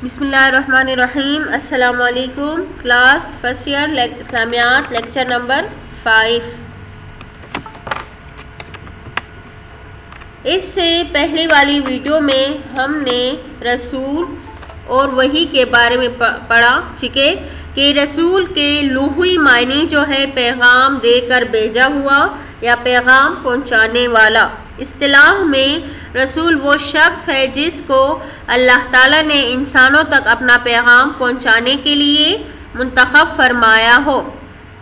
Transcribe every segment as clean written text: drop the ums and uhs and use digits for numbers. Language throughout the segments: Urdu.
بسم اللہ الرحمن الرحیم۔ السلام علیکم کلاس فرسٹ ایئر اسلامیات لیکچر نمبر 5۔ اس سے پہلے والی ویڈیو میں ہم نے رسول اور وحی کے بارے میں پڑھا، ٹھیک ہے، کہ رسول کے لغوی معنی جو ہے پیغام دے کر بھیجا ہوا یا پیغام پہنچانے والا۔ اصطلاح میں رسول وہ شخص ہے جس کو اللہ تعالیٰ نے انسانوں تک اپنا پیغام پہنچانے کے لیے منتخب فرمایا ہو۔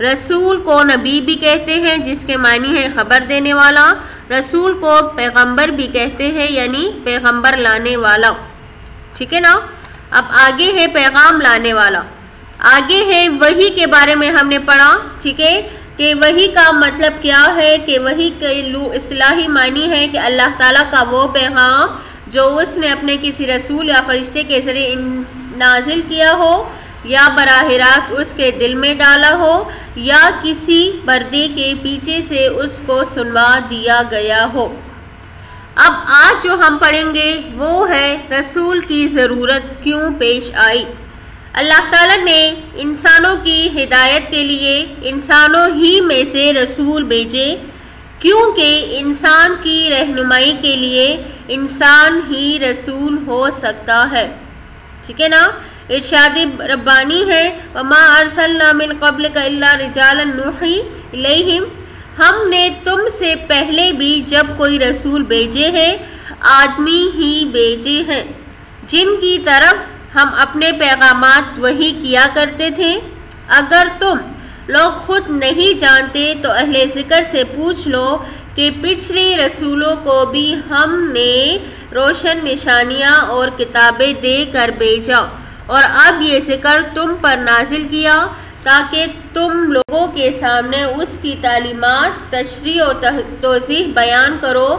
رسول کو نبی بھی کہتے ہیں جس کے معنی ہے خبر دینے والا۔ رسول کو پیغمبر بھی کہتے ہیں یعنی پیغمبر لانے والا، ٹھیک ہے نا۔ اب آگے ہے پیغام لانے والا، آگے ہے وحی کے بارے میں ہم نے پڑھا، ٹھیک ہے، کہ وحی کا مطلب کیا ہے، کہ وحی کے اصطلاحی معنی ہے کہ اللہ تعالیٰ کا وہ پیغام جو اس نے اپنے کسی رسول یا فرشتے کے ذریعے نازل کیا ہو یا براہ راست اس کے دل میں ڈالا ہو یا کسی پردے کے پیچھے سے اس کو سنوا دیا گیا ہو۔ اب آج جو ہم پڑھیں گے وہ ہے رسول کی ضرورت کیوں پیش آئی۔ اللہ تعالیٰ نے انسانوں کی ہدایت کے لیے انسانوں ہی میں سے رسول بھیجے، کیونکہ انسان کی رہنمائی کے لیے انسان ہی رسول ہو سکتا ہے، ٹھیک ہے نا۔ ارشاد ربانی ہے وَمَا أَرْسَلْنَا مِن قَبْلِكَ إِلَّا رِجَالًا نُوحِي إِلَيْهِمْ، ہم نے تم سے پہلے بھی جب کوئی رسول بھیجے ہیں آدمی ہی بھیجے ہیں جن کی طرف ہم اپنے پیغامات وحی کیا کرتے تھے۔ اگر تم لوگ خود نہیں جانتے تو اہل ذکر سے پوچھ لو کہ پچھلے رسولوں کو بھی ہم نے روشن نشانیاں اور کتابیں دے کر بھیجا اور اب یہ ذکر تم پر نازل کیا تاکہ تم لوگوں کے سامنے اس کی تعلیمات، تشریح اور توضیح بیان کرو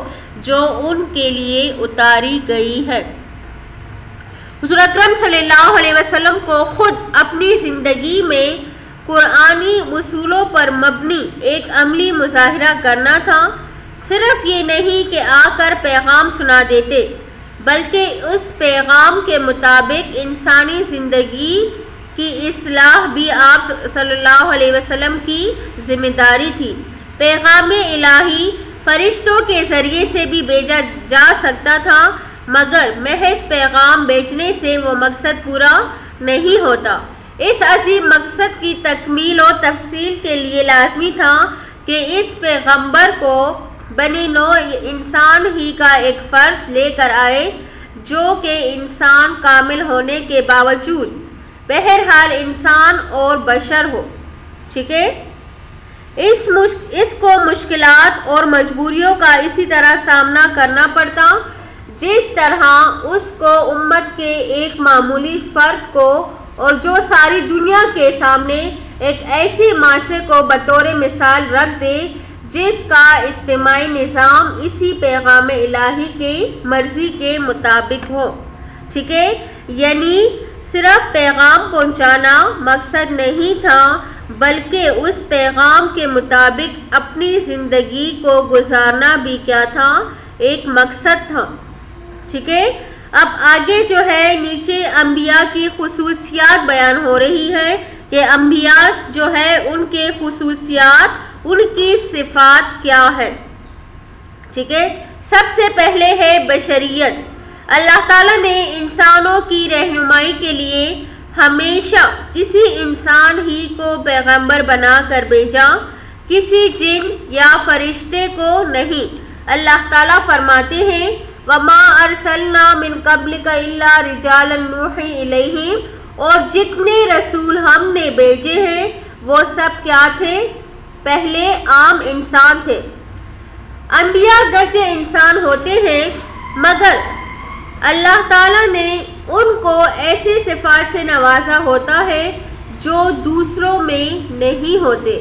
جو ان کے لیے اتاری گئی ہے۔ حضور اکرم صلی اللہ علیہ وسلم کو خود اپنی زندگی میں قرآنی اصولوں پر مبنی ایک عملی مظاہرہ کرنا تھا۔ صرف یہ نہیں کہ آ کر پیغام سنا دیتے، بلکہ اس پیغام کے مطابق انسانی زندگی کی اصلاح بھی آپ صلی اللہ علیہ وسلم کی ذمہ داری تھی۔ پیغام الہی فرشتوں کے ذریعے سے بھی بھیجا جا سکتا تھا، مگر محض پیغام بھیجنے سے وہ مقصد پورا نہیں ہوتا۔ اس عظیم مقصد کی تکمیل و تفصیل کے لیے لازمی تھا کہ اس پیغمبر کو بنی نوع انسان ہی کا ایک فرد لے کر آئے جو کہ انسان کامل ہونے کے باوجود بہرحال انسان اور بشر ہو، ٹھیک ہے۔ اس کو مشکلات اور مجبوریوں کا اسی طرح سامنا کرنا پڑتا جس طرح اس کو امت کے ایک معمولی فرد کو، اور جو ساری دنیا کے سامنے ایک ایسے معاشرے کو بطور مثال رکھ دے جس کا اجتماعی نظام اسی پیغام الہی کی مرضی کے مطابق ہو، ٹھیک ہے۔ یعنی صرف پیغام پہنچانا مقصد نہیں تھا بلکہ اس پیغام کے مطابق اپنی زندگی کو گزارنا بھی کیا تھا، ایک مقصد تھا، ٹھیک ہے۔ اب آگے جو ہے نیچے انبیاء کی خصوصیات بیان ہو رہی ہے کہ انبیاء جو ہے ان کے خصوصیات، ان کی صفات کیا ہے، ٹھیک ہے۔ سب سے پہلے ہے بشریت۔ اللہ تعالیٰ نے انسانوں کی رہنمائی کے لیے ہمیشہ کسی انسان ہی کو پیغمبر بنا کر بھیجا، کسی جن یا فرشتے کو نہیں۔ اللہ تعالیٰ فرماتے ہیں وَمَا أَرْسَلْنَا مِن قَبْلِكَ إِلَّا رِجَالًا نُوحِي إِلَيْهِمْ، اور جتنے رسول ہم نے بھیجے ہیں وہ سب کیا تھے؟ پہلے عام انسان تھے۔ انبیاء گرچہ انسان ہوتے ہیں مگر اللہ تعالیٰ نے ان کو ایسی صفات سے نوازا ہوتا ہے جو دوسروں میں نہیں ہوتے۔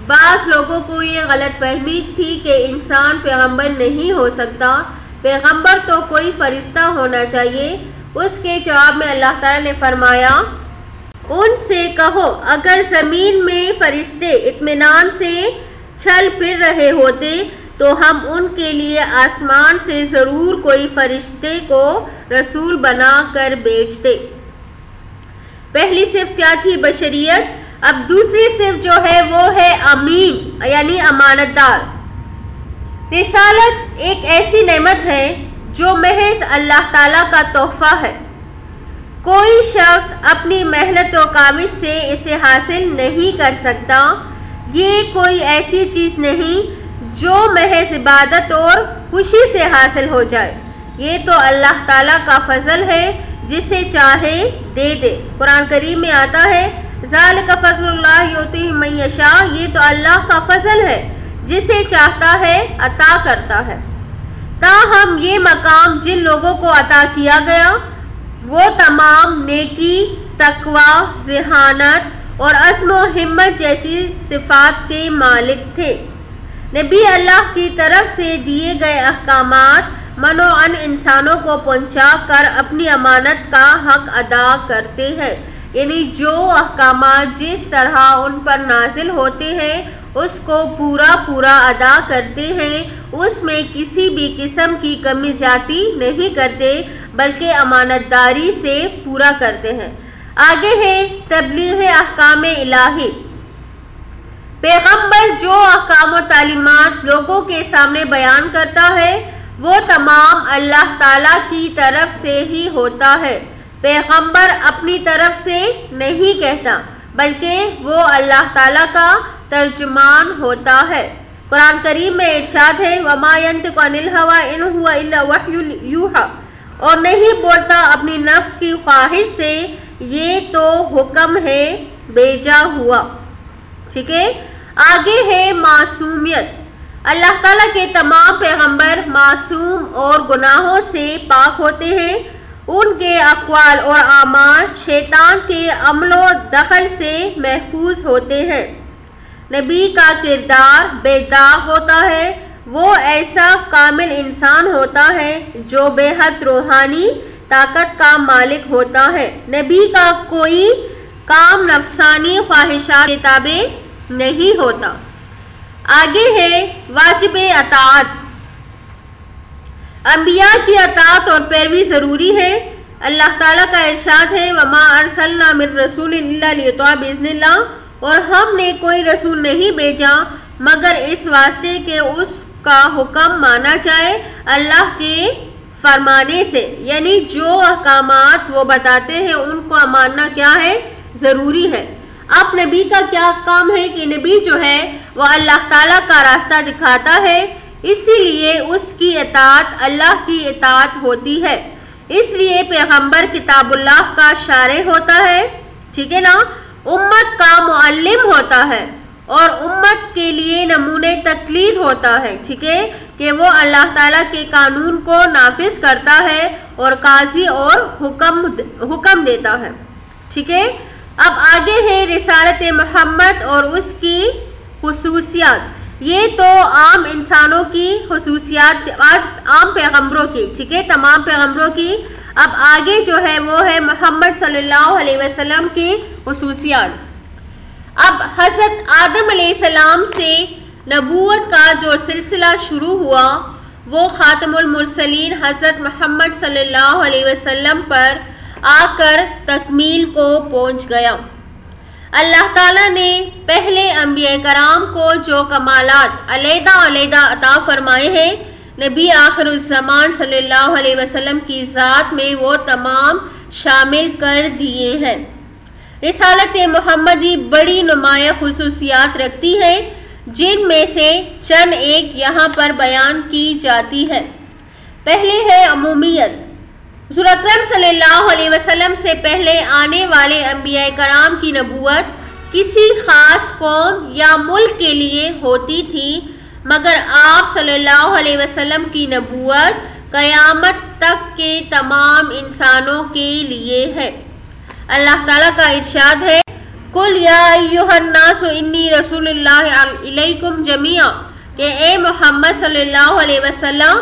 بعض لوگوں کو یہ غلط فہمی تھی کہ انسان پیغمبر نہیں ہو سکتا، پیغمبر تو کوئی فرشتہ ہونا چاہیے۔ اس کے جواب میں اللہ تعالیٰ نے فرمایا ان سے کہو اگر زمین میں فرشتے اطمینان سے چل پھر رہے ہوتے تو ہم ان کے لیے آسمان سے ضرور کوئی فرشتے کو رسول بنا کر بھیجتے، پہلی صفت کیا تھی؟ بشریت۔ اب دوسری صفت جو ہے وہ ہے امین یعنی امانت دار۔ رسالت ایک ایسی نعمت ہے جو محض اللہ تعالیٰ کا تحفہ ہے۔ کوئی شخص اپنی محنت و کاوش سے اسے حاصل نہیں کر سکتا۔ یہ کوئی ایسی چیز نہیں جو محض عبادت اور خوشی سے حاصل ہو جائے، یہ تو اللہ تعالیٰ کا فضل ہے، جسے چاہے دے دے۔ قرآن کریم میں آتا ہے ذالک فضل اللہ یؤتیہ من یشاء، یہ تو اللہ کا فضل ہے، جسے چاہتا ہے عطا کرتا ہے۔ تاہم یہ مقام جن لوگوں کو عطا کیا گیا وہ تمام نیکی، تقوی، ذہانت اور عزم و ہمت جیسی صفات کے مالک تھے۔ نبی اللہ کی طرف سے دیے گئے احکامات منوعاً انسانوں کو پہنچا کر اپنی امانت کا حق ادا کرتے ہیں، یعنی جو احکامات جس طرح ان پر نازل ہوتے ہیں اس کو پورا ادا کرتے ہیں، اس میں کسی بھی قسم کی کمی زیادتی نہیں کرتے بلکہ امانت داری سے پورا کرتے ہیں۔ آگے ہے تبلیغ احکام الہی۔ پیغمبر جو احکام و تعلیمات لوگوں کے سامنے بیان کرتا ہے وہ تمام اللہ تعالیٰ کی طرف سے ہی ہوتا ہے۔ پیغمبر اپنی طرف سے نہیں کہتا بلکہ وہ اللہ تعالیٰ کا ترجمان ہوتا ہے۔ قرآن کریم میں ارشاد ہے وَمَا يَنطِقُ عَنِ الْهَوَىٰ إِنْ هُوَ إِلَّا وَحْيٌ يُوحَىٰ، اور نہیں بولتا اپنی نفس کی خواہش سے، یہ تو حکم ہے بھیجا ہوا۔ ٹھیک ہے، آگے ہے معصومیت۔ اللہ تعالیٰ کے تمام پیغمبر معصوم اور گناہوں سے پاک ہوتے ہیں۔ ان کے اقوال اور اعمال شیطان کے عمل و دخل سے محفوظ ہوتے ہیں۔ نبی کا کردار بے داغ ہوتا ہے، وہ ایسا کامل انسان ہوتا ہے جو بے حد روحانی طاقت کا مالک ہوتا ہے۔ نبی کا کوئی کام نفسانی خواہشات کے تابع نہیں ہوتا۔ آگے ہے واجب اطاعت۔ انبیاء کی اطاعت اور پیروی ضروری ہے۔ اللہ تعالیٰ کا ارشاد ہے وَمَا أَرْسَلْنَا مِن رَّسُولٍ إِلَّا لِيُطَاعَ بِإِذْنِ اللَّهِ، اور ہم نے کوئی رسول نہیں بھیجا مگر اس واسطے کہ اس کا حکم مانا جائے اللہ کے فرمانے سے، یعنی جو احکامات وہ بتاتے ہیں ان کو ماننا کیا ہے؟ ضروری ہے۔ اب نبی کا کیا کام ہے کہ نبی جو ہے وہ اللہ تعالیٰ کا راستہ دکھاتا ہے، اسی لیے اس کی اطاعت اللہ کی اطاعت ہوتی ہے۔ اس لیے پیغمبر کتاب اللہ کا شارح ہوتا ہے، ٹھیک ہے نا، امت کا معلم ہوتا ہے اور امت کے لیے نمونے تقلید ہوتا ہے، ٹھیک ہے، کہ وہ اللہ تعالیٰ کے قانون کو نافذ کرتا ہے اور قاضی اور حکم دیتا ہے، ٹھیک ہے۔ اب آگے ہے رسالت محمد اور اس کی خصوصیات۔ یہ تو عام انسانوں کی خصوصیات، عام پیغمبروں کی، ٹھیک ہے، تمام پیغمبروں کی۔ اب آگے جو ہے وہ ہے محمد صلی اللہ علیہ وسلم کی خصوصیات۔ اب حضرت آدم علیہ السلام سے نبوت کا جو سلسلہ شروع ہوا وہ خاتم المرسلین حضرت محمد صلی اللہ علیہ وسلم پر آ کر تکمیل کو پہنچ گیا۔ اللہ تعالیٰ نے پہلے انبیاء کرام کو جو کمالات علیحدہ عطا فرمائے ہیں، نبی آخر الزمان صلی اللہ علیہ وسلم کی ذات میں وہ تمام شامل کر دیے ہیں۔ رسالت محمدی بڑی نمایاں خصوصیات رکھتی ہے، جن میں سے چند ایک یہاں پر بیان کی جاتی ہے۔ پہلے ہے عمومیت۔ حضور اکرم صلی اللہ علیہ وسلم سے پہلے آنے والے انبیاء کرام کی نبوت کسی خاص قوم یا ملک کے لیے ہوتی تھی، مگر آپ صلی اللہ علیہ وسلم کی نبوت قیامت تک کے تمام انسانوں کے لیے ہے۔ اللہ تعالیٰ کا ارشاد ہے قُلْ يَا أَيُّهَا النَّاسُ إِنِّي رَسُولُ اللَّهِ إِلَيْكُمْ جَمِيعًا، کہ اے محمد صلی اللہ علیہ وسلم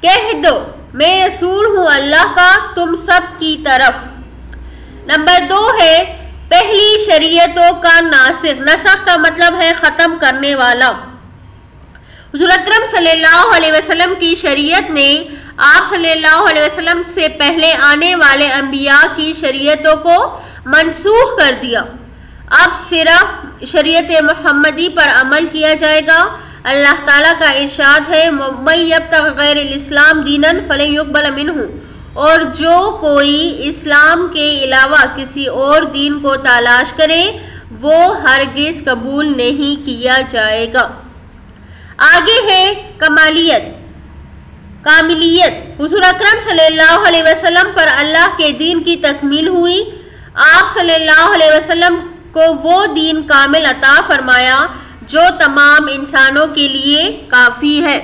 کہہ دو میں رسول ہوں اللہ کا تم سب کی طرف۔ نمبر 2 ہے پہلی شریعتوں کا ناسخ۔ نسخ کا مطلب ہے ختم کرنے والا۔ حضور اکرم صلی اللہ علیہ وسلم کی شریعت نے آپ صلی اللہ علیہ وسلم سے پہلے آنے والے انبیاء کی شریعتوں کو منسوخ کر دیا۔ اب صرف شریعت محمدی پر عمل کیا جائے گا۔ اللہ تعالیٰ کا ارشاد ہے مَن یبتغ غیر الاسلام دینا فلن یقبل منہ، اور جو کوئی اسلام کے علاوہ کسی اور دین کو تلاش کرے وہ ہرگز قبول نہیں کیا جائے گا۔ آگے ہے کاملیت۔ حضور اکرم صلی اللہ علیہ وسلم پر اللہ کے دین کی تکمیل ہوئی۔ آپ صلی اللہ علیہ وسلم کو وہ دین کامل عطا فرمایا جو تمام انسانوں کے لیے کافی ہے،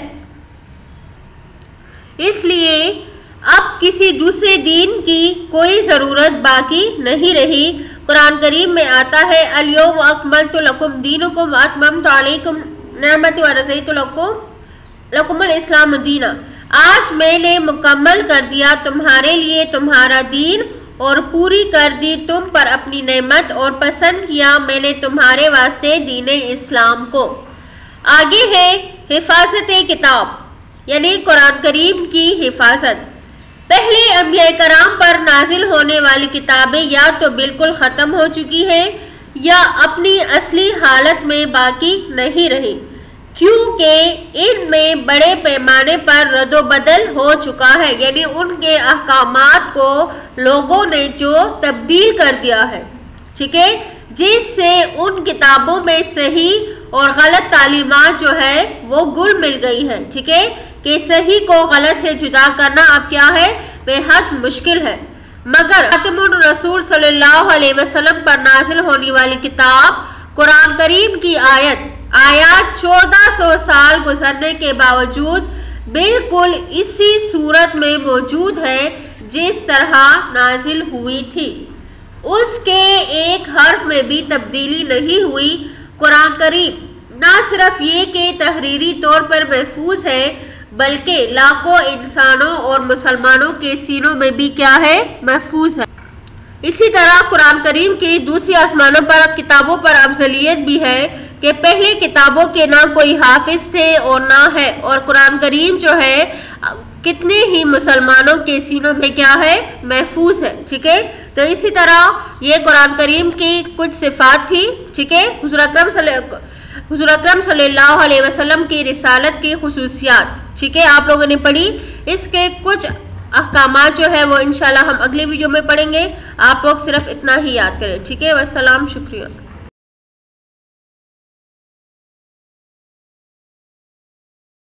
اس لیے اب کسی دوسرے دین کی کوئی ضرورت باقی نہیں رہی۔ قرآن کریم میں آتا ہے الیوم اکملت لکم دینکم واتممت علیکم نعمتی ورضیت لکم الاسلام دینا، آج میں نے مکمل کر دیا تمہارے لیے تمہارا دین اور پوری کر دی تم پر اپنی نعمت اور پسند کیا میں نے تمہارے واسطے دین اسلام کو۔ آگے ہے حفاظت کتاب، یعنی قرآن کریم کی حفاظت۔ پہلے انبیاء کرام پر نازل ہونے والی کتابیں یا تو بالکل ختم ہو چکی ہیں یا اپنی اصلی حالت میں باقی نہیں رہی، کیونکہ ان میں بڑے پیمانے پر رد و بدل ہو چکا ہے، یعنی ان کے احکامات کو لوگوں نے جو تبدیل کر دیا ہے، ٹھیک ہے، جس سے ان کتابوں میں صحیح اور غلط تعلیمات جو ہے وہ گل مل گئی ہے، ٹھیک ہے، کہ صحیح کو غلط سے جدا کرنا اب کیا ہے، بے حد مشکل ہے۔ مگر خاتم الرسول صلی اللہ علیہ وسلم پر نازل ہونے والی کتاب قرآن کریم کی آیات 1400 سال گزرنے کے باوجود بالکل اسی صورت میں موجود ہے جس طرح نازل ہوئی تھی، اس کے ایک حرف میں بھی تبدیلی نہیں ہوئی۔ قرآن کریم نہ صرف یہ کہ تحریری طور پر محفوظ ہے بلکہ لاکھوں انسانوں اور مسلمانوں کے سینوں میں بھی کیا ہے، محفوظ ہے۔ اسی طرح قرآن کریم کی دوسری آسمانوں پر کتابوں پر افضلیت بھی ہے کہ پہلے کتابوں کے نہ کوئی حافظ تھے اور نہ ہے، اور قرآن کریم جو ہے کتنے ہی مسلمانوں کے سینوں میں کیا ہے، محفوظ ہے، ٹھیک ہے۔ تو اسی طرح یہ قرآن کریم کی کچھ صفات تھی، ٹھیک ہے، حضور اکرم صلی اللہ علیہ وسلم کی رسالت کی خصوصیات، ٹھیک ہے، آپ لوگوں نے پڑھی۔ اس کے کچھ احکامات جو ہے وہ انشاءاللہ ہم اگلی ویڈیو میں پڑھیں گے، آپ لوگ صرف اتنا ہی یاد کریں، ٹھیک ہے۔ والسلام، شکریہ۔